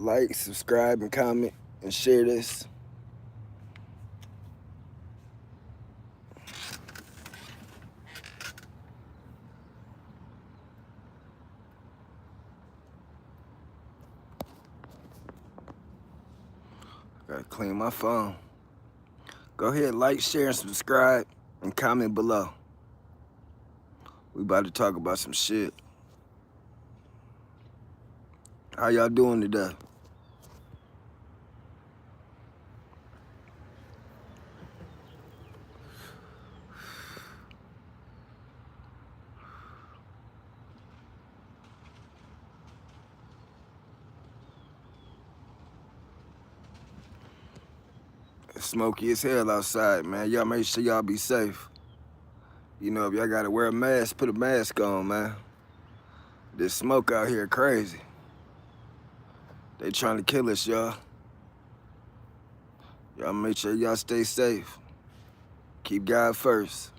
like, subscribe, and comment, and share this. Gotta clean my phone. Go ahead, like, share, and subscribe, and comment below. We about to talk about some shit. How y'all doing today? It's smoky as hell outside, man. Y'all make sure y'all be safe. You know, if y'all gotta wear a mask, put a mask on, man. This smoke out here crazy. They trying to kill us, y'all. Y'all make sure y'all stay safe. Keep God first.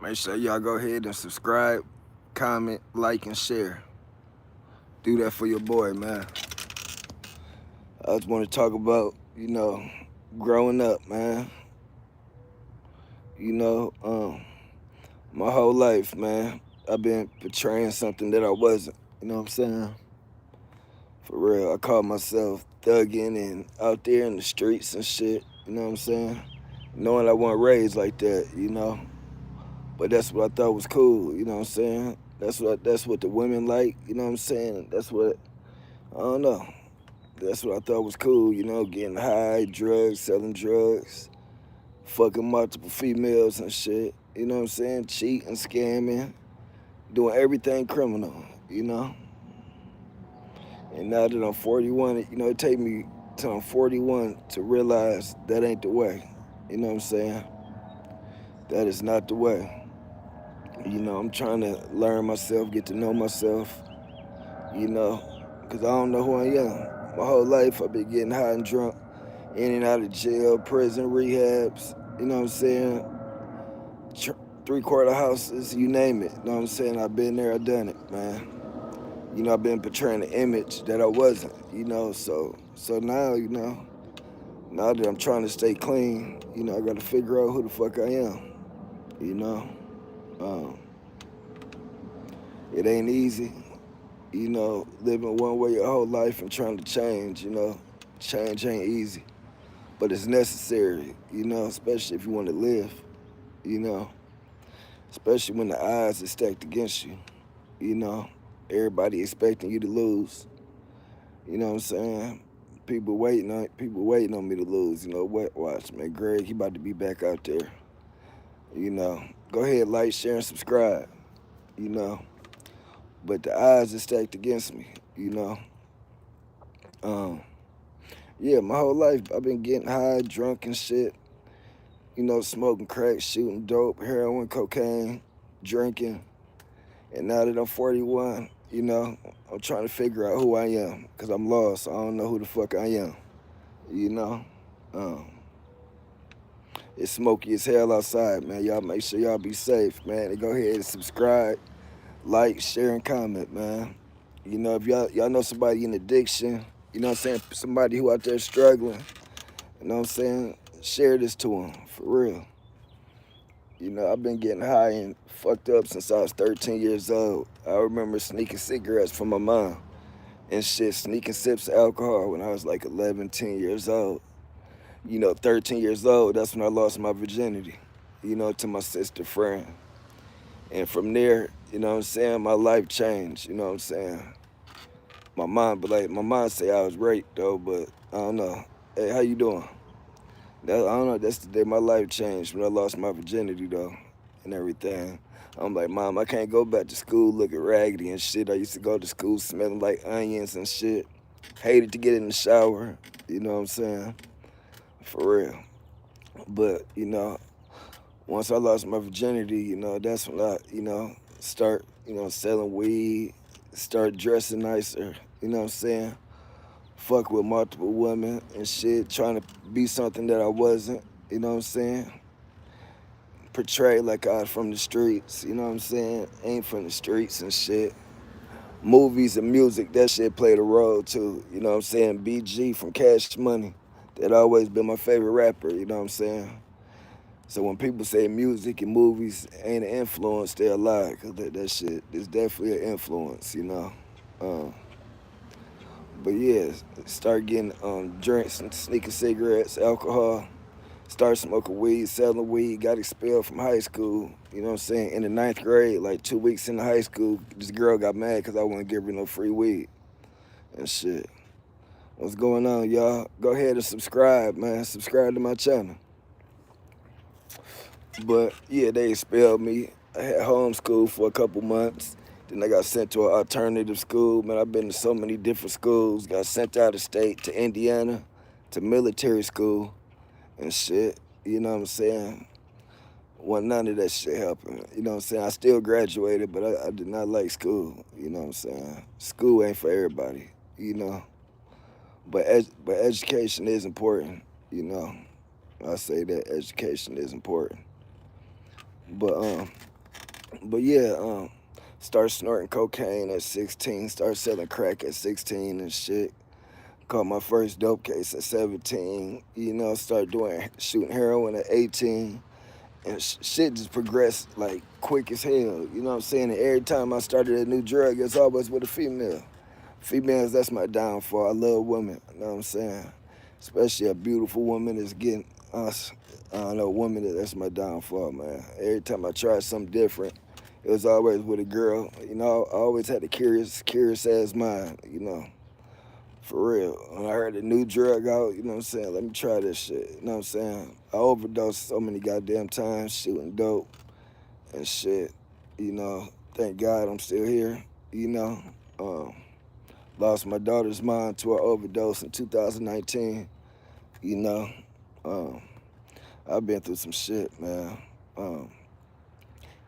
Make sure y'all go ahead and subscribe, comment, like, and share. Do that for your boy, man. I just want to talk about, growing up, man. My whole life, man, I've been portraying something that I wasn't. You know what I'm saying? For real, I called myself thugging and out there in the streets and shit. You know what I'm saying? Knowing I wasn't raised like that, But that's what I thought was cool, you know what I'm saying? That's what the women like, you know what I'm saying? That's what, I don't know. That's what I thought was cool, getting high, drugs, selling drugs, fucking multiple females and shit, you know what I'm saying? Cheating, scamming, doing everything criminal, And now that I'm 41, it take me till I'm 41 to realize that ain't the way, you know what I'm saying? That is not the way. I'm trying to learn myself, get to know myself, because I don't know who I am. My whole life I've been getting high and drunk, in and out of jail, prison, rehabs, you know what I'm saying? Three-quarter houses, you name it, you know what I'm saying? I've been there, I've done it, man. I've been portraying an image that I wasn't, so now, now that I'm trying to stay clean, I gotta figure out who the fuck I am, you know? Um, it ain't easy. Living one way your whole life and trying to change, change ain't easy, but it's necessary, especially if you want to live, you know, especially when the odds are stacked against you, you know, everybody expecting you to lose, you know what I'm saying? People waiting on me to lose, watch, man, Greg, he about to be back out there, go ahead, like, share, and subscribe, you know, but the odds are stacked against me, Um, yeah, my whole life I've been getting high, drunk and shit. Smoking crack, shooting dope, heroin, cocaine, drinking. And now that I'm 41, I'm trying to figure out who I am because I'm lost. I don't know who the fuck I am. You know, um, it's smoky as hell outside, man. Y'all make sure y'all be safe, man. And go ahead and subscribe, like, share, and comment, man. If y'all know somebody in addiction, you know what I'm saying? Somebody who out there struggling, you know what I'm saying? Share this to them, for real. I've been getting high and fucked up since I was 13 years old. I remember sneaking cigarettes from my mom and shit, sneaking sips of alcohol when I was like 11, 10 years old. 13 years old, that's when I lost my virginity, to my sister friend. And from there, you know what I'm saying, my life changed, you know what I'm saying? My mom say I was raped though, but I don't know. Hey, how you doing? I don't know, that's the day my life changed when I lost my virginity though and everything. I'm like, Mom, I can't go back to school looking raggedy and shit. I used to go to school smelling like onions and shit. Hated to get in the shower, you know what I'm saying? For real. But, once I lost my virginity, that's when I, start, selling weed, start dressing nicer, you know what I'm saying? fuck with multiple women and shit, trying to be something that I wasn't, you know what I'm saying? Portray like I was from the streets, you know what I'm saying? Ain't from the streets and shit. Movies and music, that shit played a role too, you know what I'm saying? BG from Cash Money, that always been my favorite rapper, you know what I'm saying? So when people say music and movies ain't an influence, they're a lie, cause that shit is definitely an influence, you know? Uh, but yeah, start getting drinks and sneaking cigarettes, alcohol. Started smoking weed, selling weed, got expelled from high school. You know what I'm saying? In the ninth grade, like 2 weeks into high school, this girl got mad because I wouldn't give her no free weed and shit. What's going on, y'all? Go ahead and subscribe, man. Subscribe to my channel. But yeah, they expelled me. I had homeschool for a couple months. Then I got sent to an alternative school. Man, I've been to so many different schools. Got sent out of state to Indiana, to military school and shit. You know what I'm saying? Well, none of that shit happened. You know what I'm saying? I still graduated, but I did not like school. You know what I'm saying? School ain't for everybody, you know. But education is important, you know. I say that education is important. But start snorting cocaine at 16, start selling crack at 16 and shit. Caught my first dope case at 17. You know, start shooting heroin at 18. And shit just progressed like quick as hell. You know what I'm saying? And every time I started a new drug, it's always with a female. Females, that's my downfall. I love women. You know what I'm saying? Especially a beautiful woman is getting us. I don't know, women, that's my downfall, man. Every time I tried something different, it was always with a girl. You know, I always had a curious ass mind, you know. For real. When I heard a new drug out, you know what I'm saying? Let me try this shit. You know what I'm saying? I overdosed so many goddamn times shooting dope and shit. You know, thank God I'm still here. You know, lost my daughter's mom to an overdose in 2019. You know, um, I've been through some shit, man. Um,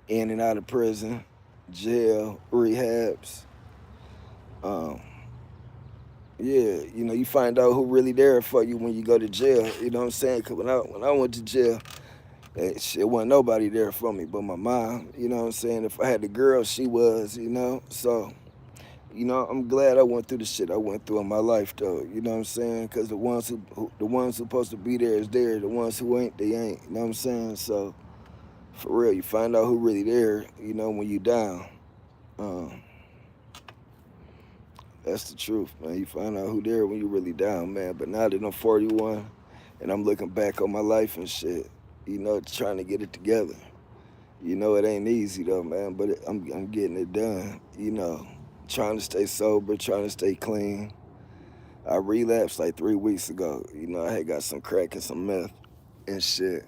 in and out of prison, jail, rehabs. Um, Yeah, you know, you find out who really there for you when you go to jail. You know what I'm saying? Cause when I went to jail, shit wasn't nobody there for me but my mom. You know what I'm saying? If I had the girl, she was. You know, so you know, I'm glad I went through the shit I went through in my life, though. You know what I'm saying? Cause the ones who supposed to be there is there. The ones who ain't, they ain't. You know what I'm saying? So for real, you find out who really there. You know, when you down. Um, That's the truth, man. You find out who there when you really down, man. But now that I'm 41 and I'm looking back on my life and shit, you know, trying to get it together. You know, it ain't easy though, man, but I'm getting it done. You know, trying to stay sober, trying to stay clean. I relapsed like 3 weeks ago. You know, I had got some crack and some meth and shit.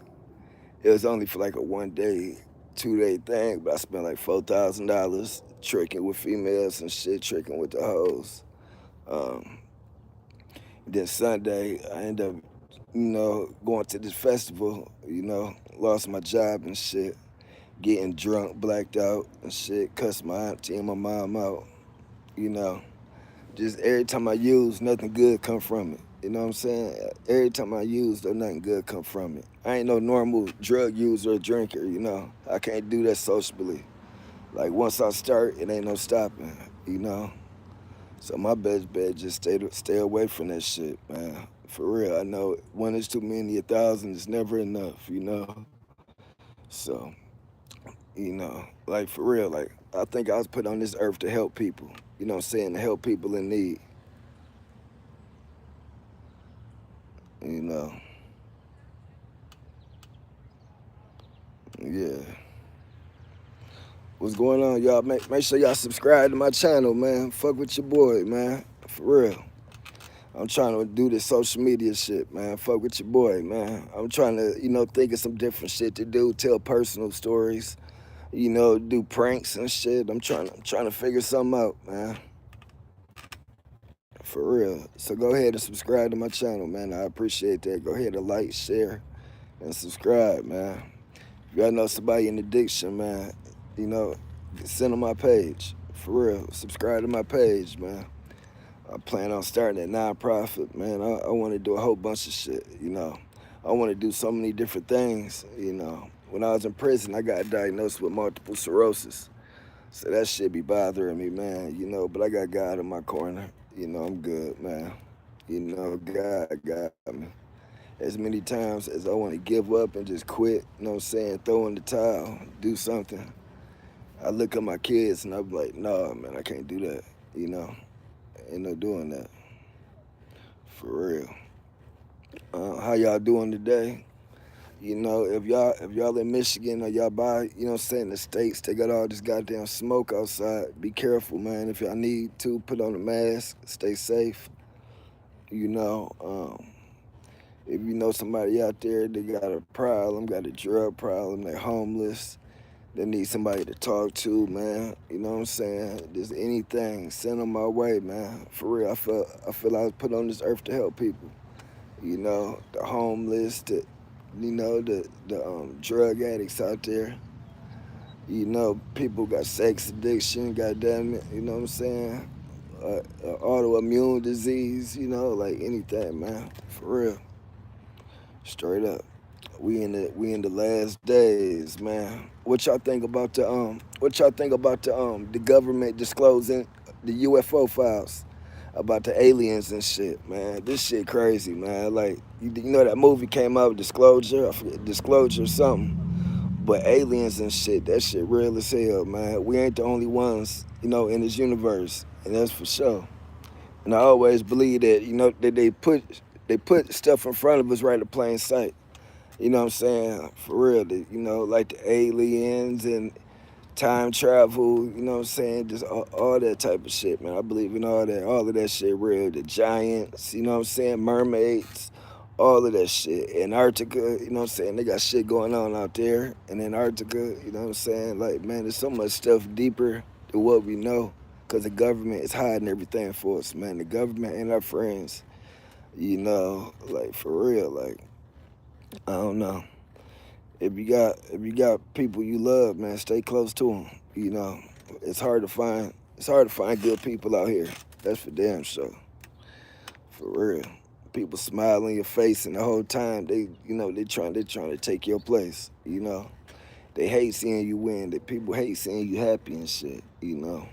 It was only for like a 1 day, 2 day thing, but I spent like $4,000 tricking with females and shit, tricking with the hoes. Um, Then Sunday, I ended up, you know, going to this festival, you know, lost my job and shit, getting drunk, blacked out and shit, cussed my auntie and my mom out, you know. Just every time I use, nothing good come from it. You know what I'm saying? Every time I use, though, nothing good come from it. I ain't no normal drug user or drinker, you know. I can't do that socially. Like, once I start, it ain't no stopping, you know. So my best bet just stay away from that shit, man. For real, I know one is too many, 1,000 is never enough, you know. So, you know, like for real, like I think I was put on this earth to help people. You know what I'm saying? To help people in need. You know, yeah. What's going on, y'all? Make sure y'all subscribe to my channel, man. Fuck with your boy, man. For real. I'm trying to do this social media shit, man. Fuck with your boy, man. I'm trying to, you know, think of some different shit to do, tell personal stories, you know, do pranks and shit. I'm trying to figure something out, man. For real. So go ahead and subscribe to my channel, man. I appreciate that. Go ahead and like, share, and subscribe, man. If y'all know somebody in addiction, man, you know, send them my page. For real. Subscribe to my page, man. I plan on starting a nonprofit, man. I want to do a whole bunch of shit, you know. I want to do so many different things, you know. When I was in prison, I got diagnosed with multiple sclerosis. So that shit be bothering me, man, you know. But I got God in my corner. You know, I'm good, man. You know, God got me. As many times as I want to give up and just quit, you know what I'm saying, throw in the towel, do something. I look at my kids and I'm like, nah, man, I can't do that, you know. Ain't no doing that, for real. How y'all doing today? You know, if y'all in Michigan or y'all by, you know what I'm saying, the states, they got all this goddamn smoke outside. Be careful, man. If y'all need to, put on a mask, stay safe. You know, if you know somebody out there that got a problem, got a drug problem, they're homeless, they need somebody to talk to, man. You know what I'm saying? Just anything, send them my way, man. For real, I feel I was put on this earth to help people. You know, the homeless, the drug addicts out there. You know, people got sex addiction, goddamn it. You know what I'm saying? Autoimmune disease. You know, like anything, man. For real, straight up. We in the last days, man. What y'all think about the government disclosing the UFO files about the aliens and shit, man? This shit crazy, man. Like you know that movie came out, Disclosure, I forget, Disclosure or something. But aliens and shit, that shit real as hell, man. We ain't the only ones, you know, in this universe, and that's for sure. And I always believe that, you know, that they put stuff in front of us right in plain sight. You know what I'm saying? For real, you know, like the aliens and time travel, you know what I'm saying? Just all that type of shit, man. I believe in all that. All of that shit real. The giants, you know what I'm saying? Mermaids, all of that shit. Antarctica, you know what I'm saying? They got shit going on out there in Antarctica, you know what I'm saying? Like, man, there's so much stuff deeper than what we know because the government is hiding everything for us, man. The government and our friends, you know, like, for real, like, I don't know. If you got people you love, man, stay close to them. You know, it's hard to find good people out here. That's for damn sure. For real. People smile on your face, and the whole time they trying to take your place. You know, they hate seeing you win. That people hate seeing you happy and shit. You know,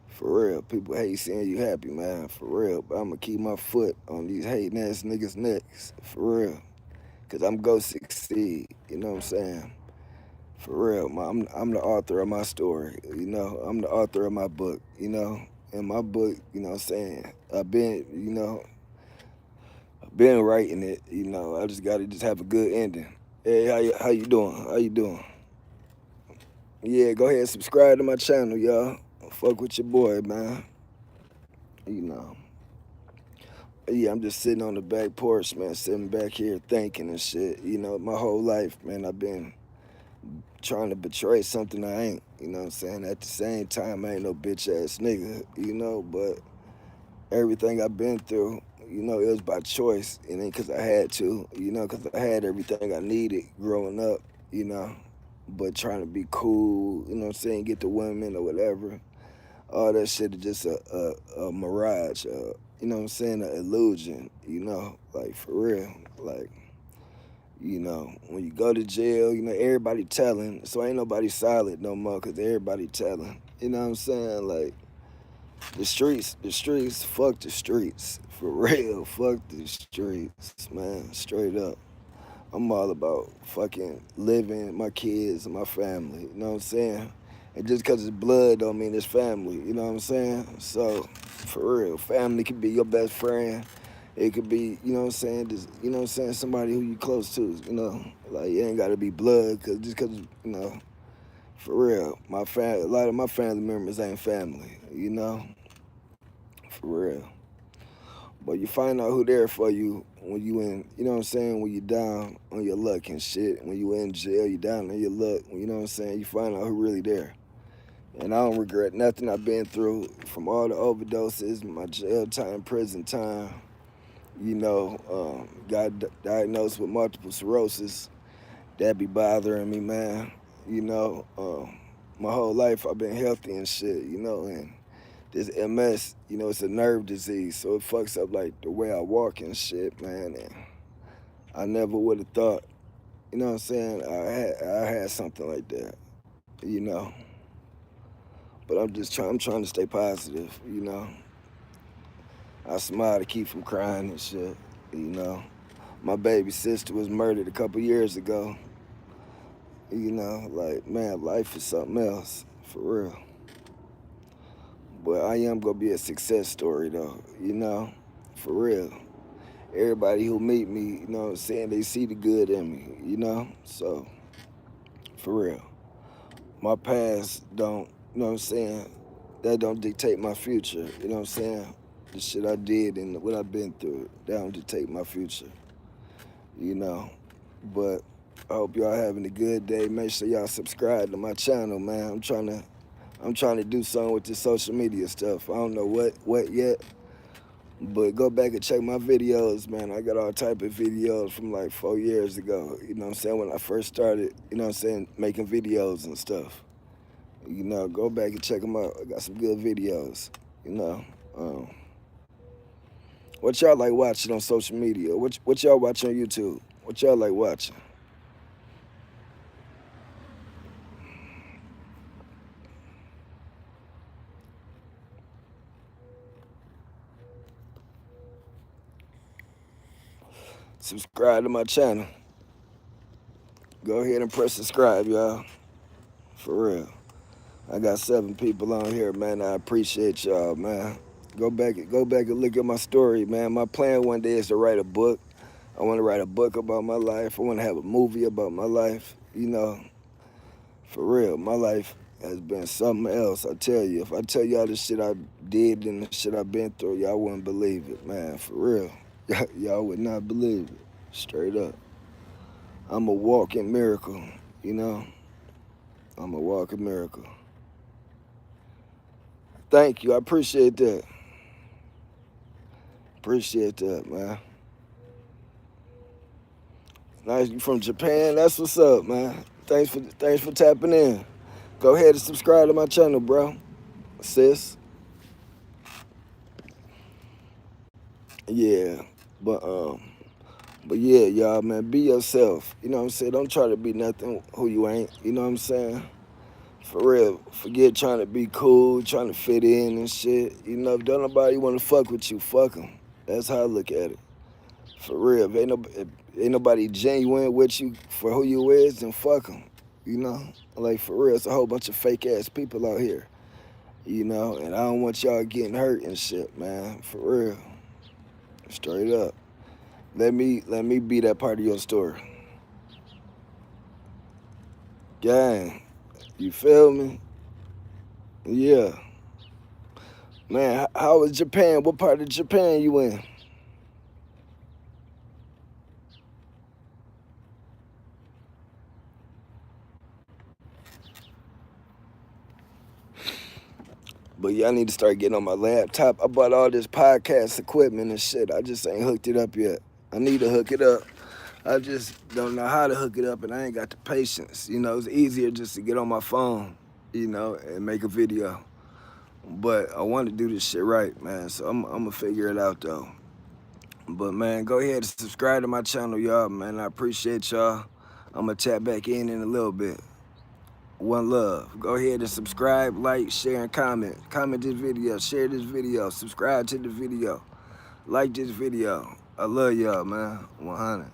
for real. People hate seeing you happy, man. For real. But I'm gonna keep my foot on these hating ass niggas' necks. For real. Cause I'm gonna succeed. You know what I'm saying? For real, I'm the author of my story. You know, I'm the author of my book. You know, in my book, you know what I'm saying, I've been writing it. You know, I just gotta just have a good ending. Hey, how you doing? How you doing? Yeah, go ahead and subscribe to my channel, y'all. Fuck with your boy, man. You know. Yeah, I'm just sitting on the back porch, man, sitting back here thinking and shit. You know, my whole life, man, I've been trying to betray something I ain't. You know what I'm saying? At the same time, I ain't no bitch ass nigga, you know, but everything I've been through, you know, it was by choice. It ain't because I had to, you know, because I had everything I needed growing up, you know. But trying to be cool, you know what I'm saying, get the women or whatever, all that shit is just a mirage, you know what I'm saying, an illusion, you know, like for real. Like, you know, when you go to jail, you know, everybody telling, so ain't nobody solid no more because everybody telling. You know what I'm saying? Like, the streets, fuck the streets. For real, fuck the streets, man, straight up. I'm all about fucking living, my kids, and my family, you know what I'm saying? And just because it's blood don't mean it's family, you know what I'm saying? So, for real, family could be your best friend. It could be, you know what I'm saying, just, you know what I'm saying, somebody who you close to, you know? Like, it ain't got to be blood, cause just because, you know, for real, a lot of my family members ain't family, you know? For real. But you find out who there for you when you in, you know what I'm saying, when you down on your luck and shit. When you in jail, you down on your luck. You know what I'm saying? You find out who really there. And I don't regret nothing I've been through from all the overdoses, my jail time, prison time. You know, got diagnosed with multiple sclerosis. That be bothering me, man. You know, my whole life I've been healthy and shit, you know, and this MS, you know, it's a nerve disease, so it fucks up like the way I walk and shit, man. And I never would have thought, you know what I'm saying, I had something like that, you know. But I'm trying to stay positive, you know. I smile to keep from crying and shit, you know. My baby sister was murdered a couple years ago. You know, like, man, life is something else, for real. But I am gonna be a success story though, you know, for real. Everybody who meet me, you know what I'm saying, they see the good in me, you know? So, for real. My past don't, you know what I'm saying, that don't dictate my future, you know what I'm saying? The shit I did and what I've been through, that don't dictate my future, you know? But I hope y'all having a good day. Make sure y'all subscribe to my channel, man. I'm trying to do something with this social media stuff. I don't know what yet, but go back and check my videos, man. I got all type of videos from like 4 years ago. You know what I'm saying? When I first started, you know what I'm saying, making videos and stuff. You know, go back and check them out. I got some good videos. You know, um, what y'all like watching on social media? What y'all watch on YouTube? What y'all like watching? Subscribe to my channel. Go ahead and press subscribe, y'all. For real. I got 7 people on here, man. I appreciate y'all, man. Go back and look at my story, man. My plan one day is to write a book. I want to write a book about my life. I want to have a movie about my life. You know, for real, my life has been something else. I tell you, if I tell y'all the shit I did and the shit I've been through, y'all wouldn't believe it, man. For real, y'all would not believe it. Straight up, I'm a walking miracle. You know, I'm a walking miracle. Thank you. I appreciate that. Appreciate that, man. Nice, you from Japan? That's what's up, man. Thanks for tapping in. Go ahead and subscribe to my channel, bro. Sis. Yeah. But but yeah, y'all, man, be yourself. You know what I'm saying? Don't try to be nothing who you ain't. You know what I'm saying? For real. Forget trying to be cool, trying to fit in and shit. You know, if don't nobody want to fuck with you, fuck them. That's how I look at it. For real. If ain't nobody genuine with you for who you is, then fuck them. You know? Like, for real, it's a whole bunch of fake ass people out here. You know? And I don't want y'all getting hurt and shit, man. For real. Straight up. Let me be that part of your story. Gang. You feel me? Yeah. Man, how was Japan? What part of Japan you in? But yeah, I need to start getting on my laptop. I bought all this podcast equipment and shit. I just ain't hooked it up yet. I need to hook it up. I just don't know how to hook it up and I ain't got the patience. You know, it's easier just to get on my phone, you know, and make a video. But I want to do this shit right, man. So I'm gonna figure it out though. But man, go ahead and subscribe to my channel, y'all, man. I appreciate y'all. I'm gonna tap back in a little bit. One love. Go ahead and subscribe, like, share, and comment. Comment this video, share this video, subscribe to the video, like this video. I love y'all, man. 100.